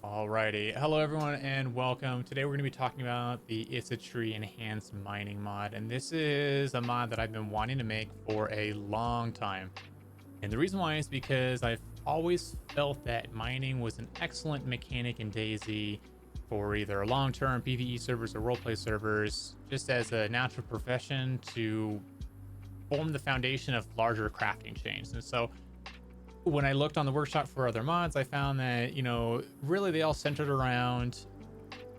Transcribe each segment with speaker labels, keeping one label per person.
Speaker 1: Alrighty, hello everyone and welcome. Today we're going to be talking about the It's a Tree Enhanced Mining mod, and this is a mod that I've been wanting to make for a long time. And the reason why is because I've always felt that mining was an excellent mechanic in DayZ for either long-term PvE servers or roleplay servers, just as a natural profession to form the foundation of larger crafting chains. And so when I looked on the workshop for other mods, I found that, really they all centered around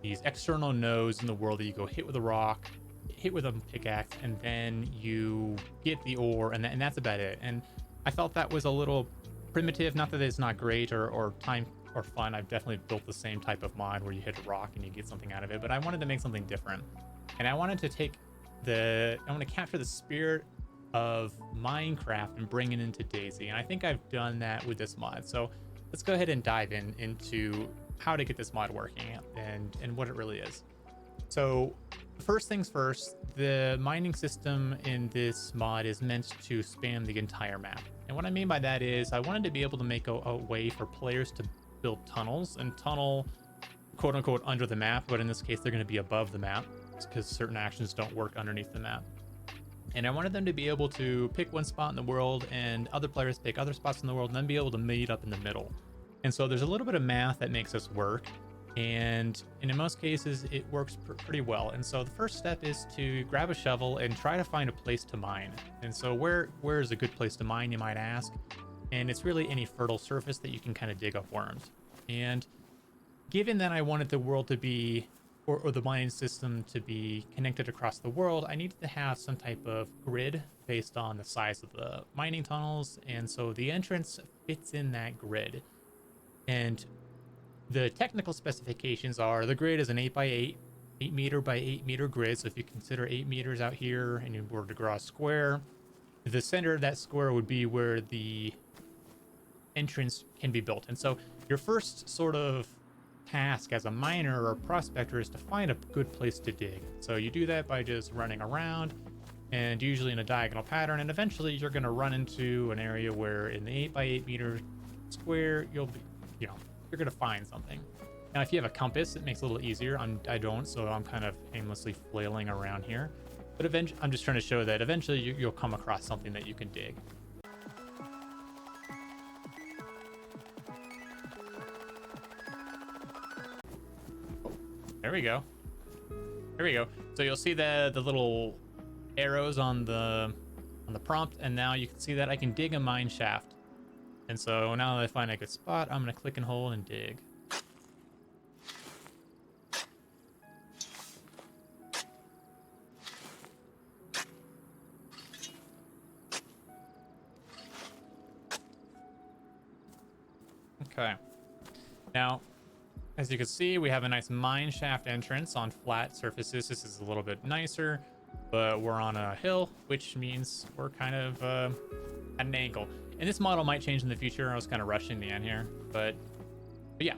Speaker 1: these external nodes in the world that you go hit with a rock, hit with a pickaxe, and then you get the ore, and that's about it. And I felt that was a little primitive. Not that it's not great or time or fun. I've definitely built the same type of mod where you hit a rock and you get something out of it, but I wanted to make something different. And I wanted to I want to capture the spirit of Minecraft and bring it into DayZ, and I think I've done that with this mod. So let's go ahead and dive into how to get this mod working and what it really is. So first things first, the mining system in this mod is meant to span the entire map, and what I mean by that is I wanted to be able to make a way for players to build tunnels and tunnel quote unquote under the map, but in this case they're going to be above the map because certain actions don't work underneath the map. And I wanted them to be able to pick one spot in the world and other players pick other spots in the world and then be able to meet up in the middle. And so there's a little bit of math that makes this work. And in most cases, it works pretty well. And so the first step is to grab a shovel and try to find a place to mine. And so where is a good place to mine, you might ask? And it's really any fertile surface that you can kind of dig up worms. And given that I wanted the world to be or the mining system to be connected across the world, I needed to have some type of grid based on the size of the mining tunnels, and so the entrance fits in that grid. And the technical specifications are the grid is an 8x8, 8 meter by 8 meter grid. So if you consider 8 meters out here and you were to draw a square, the center of that square would be where the entrance can be built. And so your first sort of task as a miner or prospector is to find a good place to dig. So you do that by just running around and usually in a diagonal pattern, and eventually you're going to run into an area where in the 8x8 meter square you're going to find something. Now if you have a compass, it makes it a little easier. I don't, so I'm kind of aimlessly flailing around here, but eventually I'm just trying to show that eventually you'll come across something that you can dig. There we go. There we go. So you'll see the little arrows on the prompt, and now you can see that I can dig a mine shaft. And so now that I find a good spot, I'm gonna click and hold and dig. Okay. Now, as you can see, we have a nice mine shaft entrance on flat surfaces. This is a little bit nicer, but we're on a hill, which means we're kind of at an angle. And this model might change in the future. I was kind of rushing the end here, but yeah.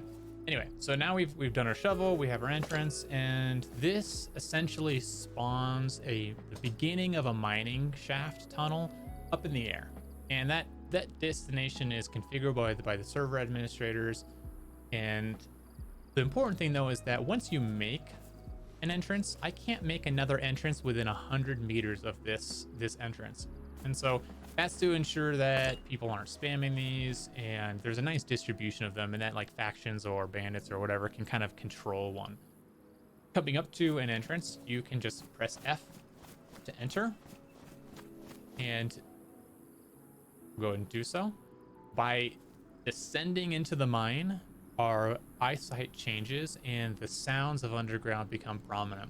Speaker 1: Anyway, so now we've done our shovel, we have our entrance, and this essentially spawns the beginning of a mining shaft tunnel up in the air. And that destination is configurable by the server administrators. And the important thing though is that once you make an entrance, I can't make another entrance within 100 meters of this entrance. And so that's to ensure that people aren't spamming these, and there's a nice distribution of them, and that like factions or bandits or whatever can kind of control one. Coming up to an entrance, you can just press F to enter, and go ahead and do so. By descending into the mine, our eyesight changes and the sounds of underground become prominent.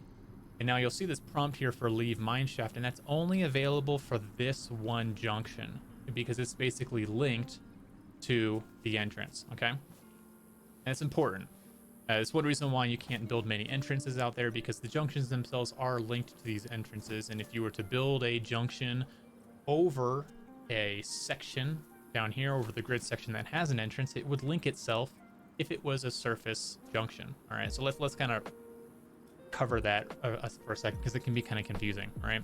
Speaker 1: And now you'll see this prompt here for leave mineshaft, and that's only available for this one junction because it's basically linked to the entrance. Okay, and it's important. It's one reason why you can't build many entrances out there, because the junctions themselves are linked to these entrances. And if you were to build a junction over a section down here, over the grid section that has an entrance, it would link itself if it was a surface junction. All right, so let's kind of cover that for a second, because it can be kind of confusing. Right,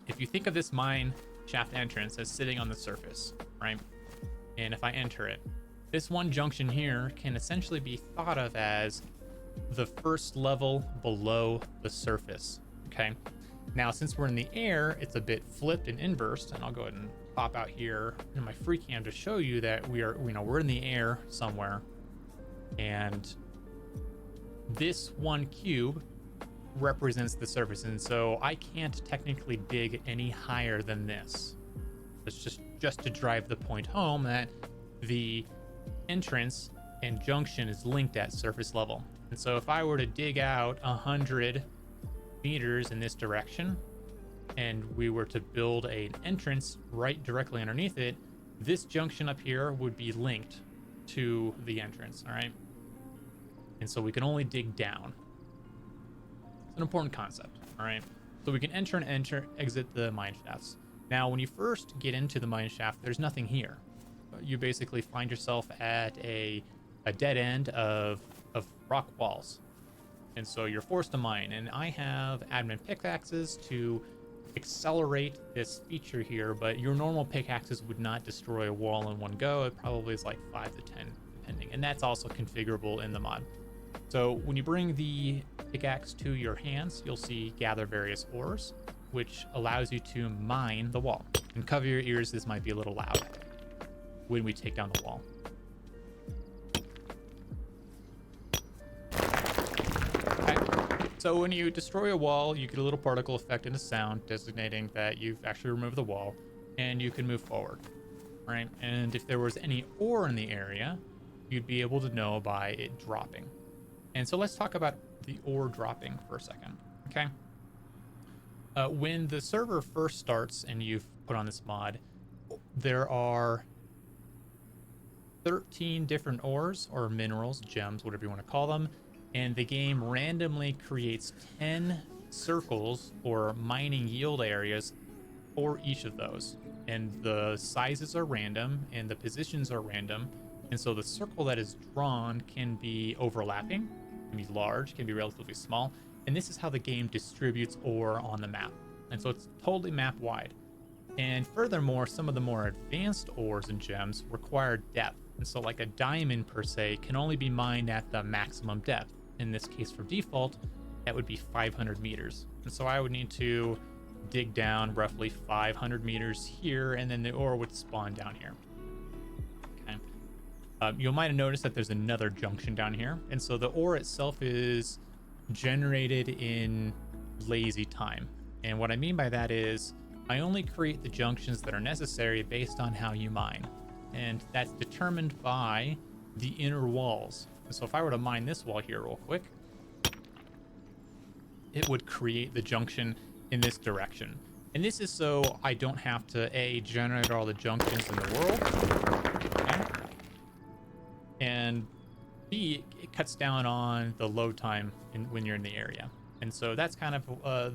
Speaker 1: if you think of this mine shaft entrance as sitting on the surface, right, and if I enter it, This one junction here can essentially be thought of as the first level below the surface. Okay. Now, since we're in the air, it's a bit flipped and inversed, and I'll go ahead and pop out here in my free cam to show you that we're in the air somewhere, and this one cube represents the surface, and so I can't technically dig any higher than this. It's just to drive the point home that the entrance and junction is linked at surface level. And so if I were to dig out 100 meters in this direction, and we were to build an entrance right directly underneath it, this junction up here would be linked to the entrance. All right. And so we can only dig down. It's an important concept. All right. So we can enter and exit the mine shafts. Now, when you first get into the mine shaft, there's nothing here. You basically find yourself at a dead end of rock walls. And so you're forced to mine. And I have admin pickaxes to accelerate this feature here, but your normal pickaxes would not destroy a wall in one go. It probably is like 5 to 10 depending. And that's also configurable in the mod. So when you bring the pickaxe to your hands, you'll see gather various ores, which allows you to mine the wall. And cover your ears, this might be a little loud when we take down the wall. Okay. So when you destroy a wall, you get a little particle effect and a sound designating that you've actually removed the wall, and you can move forward, right? And if there was any ore in the area, you'd be able to know by it dropping. And so let's talk about the ore dropping for a second, okay? When the server first starts and you've put on this mod, there are 13 different ores or minerals, gems, whatever you want to call them, and the game randomly creates 10 circles or mining yield areas for each of those. And the sizes are random and the positions are random. And so the circle that is drawn can be overlapping, can be large, can be relatively small. And this is how the game distributes ore on the map. And so it's totally map wide. And furthermore, some of the more advanced ores and gems require depth. And so like a diamond per se can only be mined at the maximum depth. In this case, for default, that would be 500 meters. And so I would need to dig down roughly 500 meters here, and then the ore would spawn down here. Okay. You might have noticed that there's another junction down here. And so the ore itself is generated in lazy time. And what I mean by that is I only create the junctions that are necessary based on how you mine. And that's determined by the inner walls. So if I were to mine this wall here real quick, it would create the junction in this direction. And this is so I don't have to A, generate all the junctions in the world, okay? And B, it cuts down on the load time when you're in the area. And so that's kind of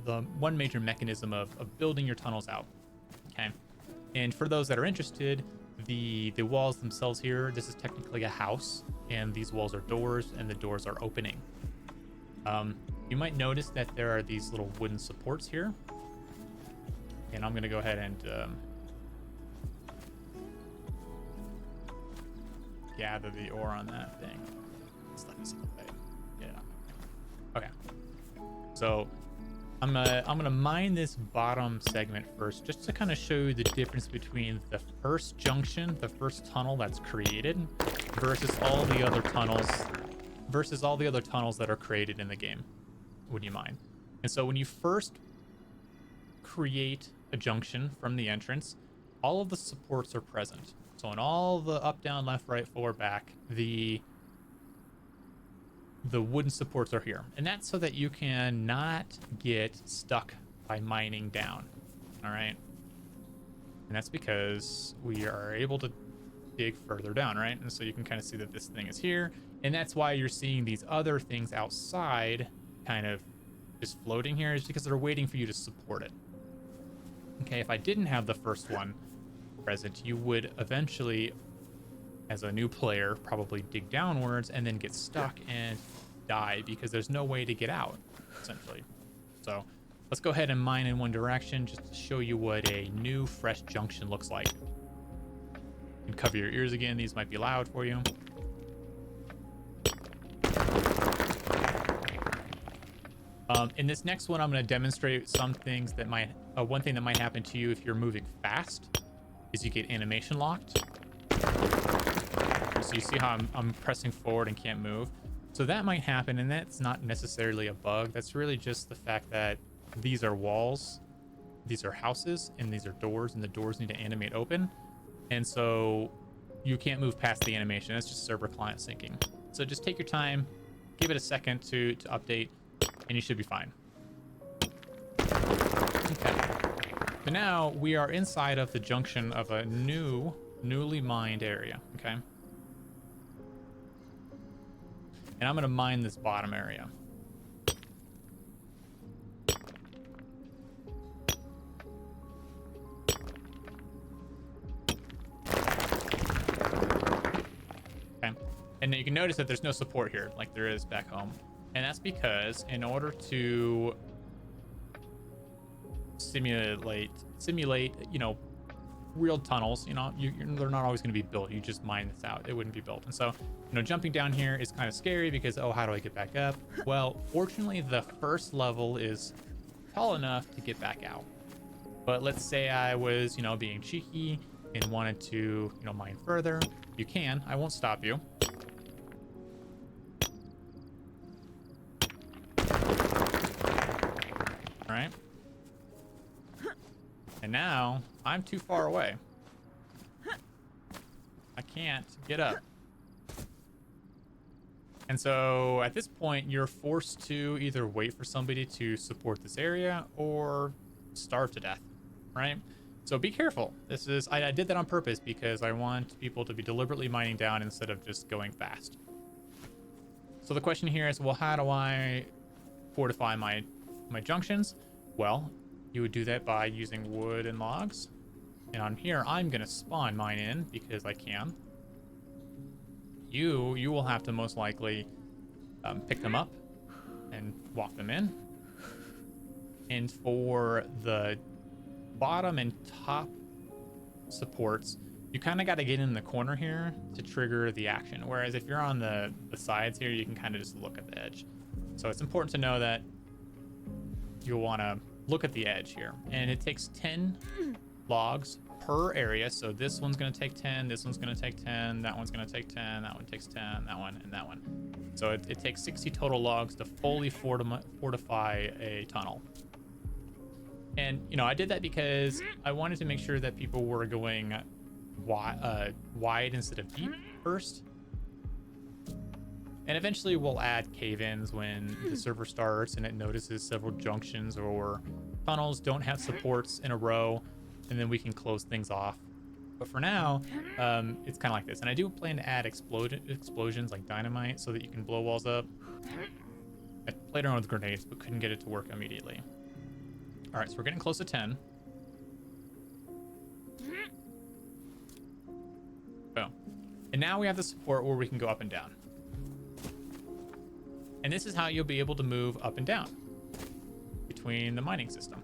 Speaker 1: the one major mechanism of building your tunnels out, okay? And for those that are interested, the walls themselves here, this is technically a house, and these walls are doors, and the doors are opening. You might notice that there are these little wooden supports here, and I'm gonna go ahead and gather the ore on that thing. Yeah. Okay. So I'm gonna mine this bottom segment first, just to kind of show you the difference between the first junction, the first tunnel that's created, versus all the other tunnels that are created in the game when you mine. And so when you first create a junction from the entrance, all of the supports are present. So in all the up, down, left, right, forward, back, the wooden supports are here. And that's so that you can not get stuck by mining down. All right. And that's because we are able to dig further down, right? And so you can kind of see that this thing is here. And that's why you're seeing these other things outside kind of just floating here, is because they're waiting for you to support it. Okay, if I didn't have the first one present, you would eventually, as a new player, probably dig downwards and then get stuck and die because there's no way to get out, essentially. So let's go ahead and mine in one direction just to show you what a new fresh junction looks like. And cover your ears again. These might be loud for you. In this next one, I'm going to demonstrate some things that might, one thing that might happen to you if you're moving fast is you get animation locked. So you see how I'm pressing forward and can't move. So that might happen, and that's not necessarily a bug. That's really just the fact that these are walls, these are houses, and these are doors, and the doors need to animate open. And so you can't move past the animation. That's just server client syncing. So just take your time, give it a second to update, and you should be fine. Okay. So now we are inside of the junction of a newly mined area, okay? And I'm going to mine this bottom area. Okay. And you can notice that there's no support here like there is back home. And that's because in order to simulate, you know, real tunnels, you know, they're not always going to be built. You just mine this out. It wouldn't be built. And so, you know, jumping down here is kind of scary because, oh, how do I get back up? Well, fortunately, the first level is tall enough to get back out. But let's say I was, you know, being cheeky and wanted to, you know, mine further. You can. I won't stop you. All right. And now I'm too far away. I can't get up. And so at this point, you're forced to either wait for somebody to support this area or starve to death, right? So be careful. This is, I did that on purpose because I want people to be deliberately mining down instead of just going fast. So the question here is, well, how do I fortify my junctions? Well, you would do that by using wood and logs. And on here, I'm going to spawn mine in because I can. You will have to most likely pick them up and walk them in. And for the bottom and top supports, you kind of got to get in the corner here to trigger the action. Whereas if you're on the sides here, you can kind of just look at the edge. So it's important to know that you'll want to look at the edge here. And it takes 10 logs per area. So this one's going to take 10, this one's going to take 10, that one's going to take 10, that one takes 10, that one, and that one. So it takes 60 total logs to fully fortify a tunnel. And, you know, I did that because I wanted to make sure that people were going wide instead of deep first. And eventually we'll add cave-ins when the server starts and it notices several junctions or tunnels don't have supports in a row, and then we can close things off. But for now, it's kind of like this. And I do plan to add explosions like dynamite so that you can blow walls up. I played around with grenades, but couldn't get it to work immediately. All right, so we're getting close to 10. Boom. And now we have the support where we can go up and down. And this is how you'll be able to move up and down between the mining system.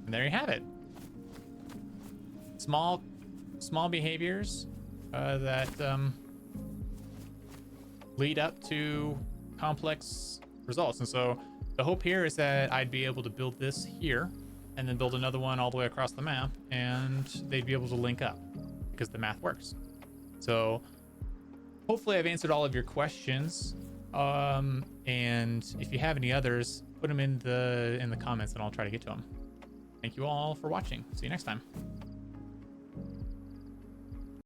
Speaker 1: And there you have it. Small behaviors that lead up to complex results. And so the hope here is that I'd be able to build this here and then build another one all the way across the map, and they'd be able to link up because the math works. So hopefully I've answered all of your questions. And if you have any others, put them in the comments and I'll try to get to them. Thank you all for watching. See you next time.